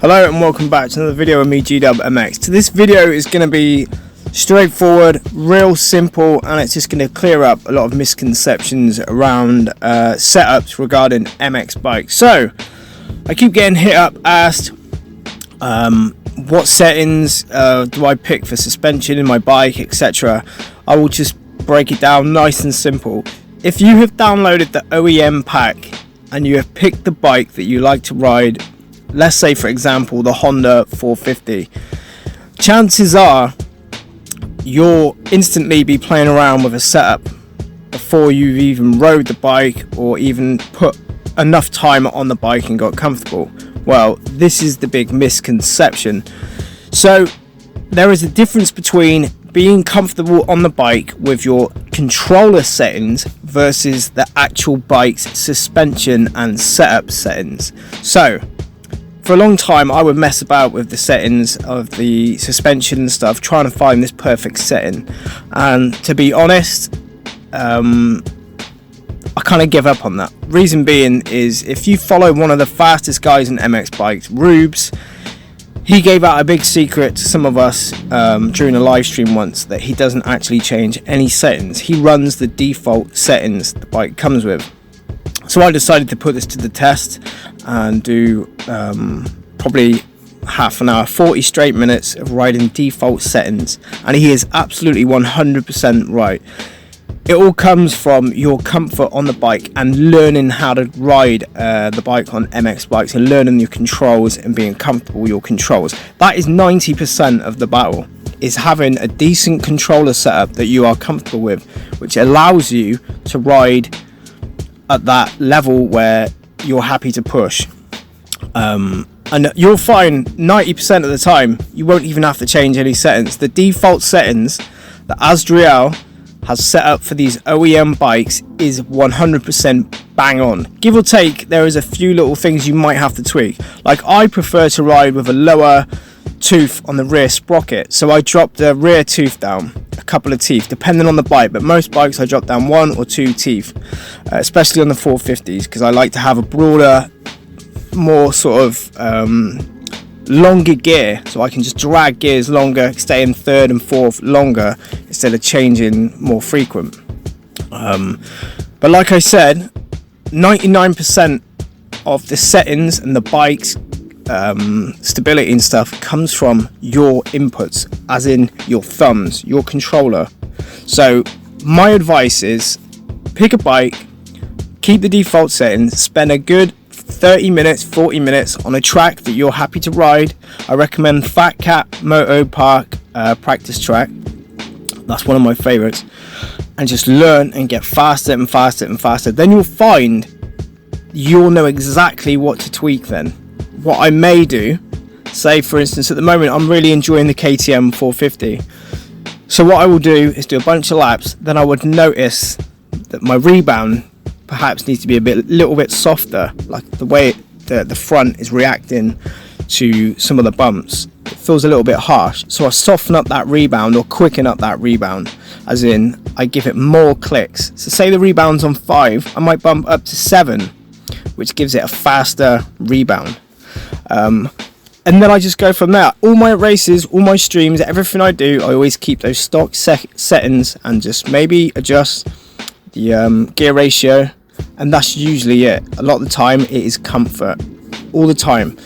Hello and welcome back to another video of me, GDUBMX. So this video is going to be straightforward, real simple, and it's just going to clear up a lot of misconceptions around setups regarding MX bikes. So I keep getting hit up, asked what settings do I pick for suspension in my bike, etc. I will just break it down nice and simple. If you have downloaded the OEM pack and you have picked the bike that you like to ride, let's say for example the Honda 450, chances are you'll instantly be playing around with a setup before you've even rode the bike or even put enough time on the bike and got comfortable. Well, this is the big misconception. So there is a difference between being comfortable on the bike with your controller settings versus the actual bike's suspension and setup settings. So for a long time I would mess about with the settings of the suspension and stuff, trying to find this perfect setting, and to be honest, I kind of give up on that. Reason being is, if you follow one of the fastest guys in MX bikes, Rubes, he gave out a big secret to some of us during a live stream once, that he doesn't actually change any settings. He runs the default settings the bike comes with. So I decided to put this to the test and do probably half an hour, 40 straight minutes of riding default settings, and he is absolutely 100% right. It all comes from your comfort on the bike and learning how to ride the bike on MX bikes, and learning your controls and being comfortable with your controls. That is 90% of the battle, is having a decent controller setup that you are comfortable with, which allows you to ride at that level where you're happy to push. And you'll find 90% of the time you won't even have to change any settings. The default settings that Azrael has set up for these OEM bikes is 100% bang on. Give or take, there is a few little things you might have to tweak. Like, I prefer to ride with a lower tooth on the rear sprocket, so I drop the rear tooth down a couple of teeth depending on the bike, but most bikes I drop down 1 or 2 teeth, especially on the 450s, because I like to have a broader, more sort of longer gear, so I can just drag gears longer, stay in third and fourth longer instead of changing more frequent. But like I said, 99% of the settings and the bike's stability and stuff comes from your inputs, as in your thumbs, your controller. So my advice is, pick a bike, keep the default settings, spend a good 30 minutes, 40 minutes on a track that you're happy to ride. I recommend Fat Cat Moto Park practice track. That's one of my favorites. And just learn and get faster and faster and faster. Then you'll find you'll know exactly what to tweak then. What I may do, say for instance at the moment I'm really enjoying the KTM 450. So what I will do is do a bunch of laps, then I would notice that my rebound perhaps needs to be a little bit softer, like the way the front is reacting to some of the bumps. It feels a little bit harsh, so I soften up that rebound or quicken up that rebound, as in I give it more clicks. So say the rebound's on 5, I might bump up to 7, which gives it a faster rebound. And then I just go from there. All my races, all my streams, everything I do, I always keep those stock settings and just maybe adjust the gear ratio, and that's usually it. A lot of the time it is comfort, all the time.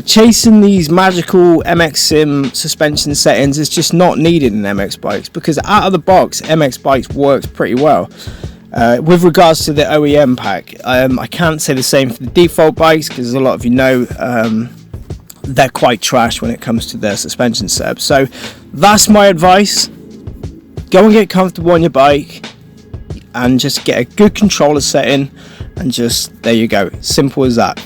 Chasing these magical MX Sim suspension settings is just not needed in MX bikes, because out of the box MX bikes works pretty well. With regards to the OEM pack, I can't say the same for the default bikes, because a lot of you know they're quite trash when it comes to their suspension setup. So that's my advice. Go and get comfortable on your bike and just get a good controller setting, and just there you go, simple as that.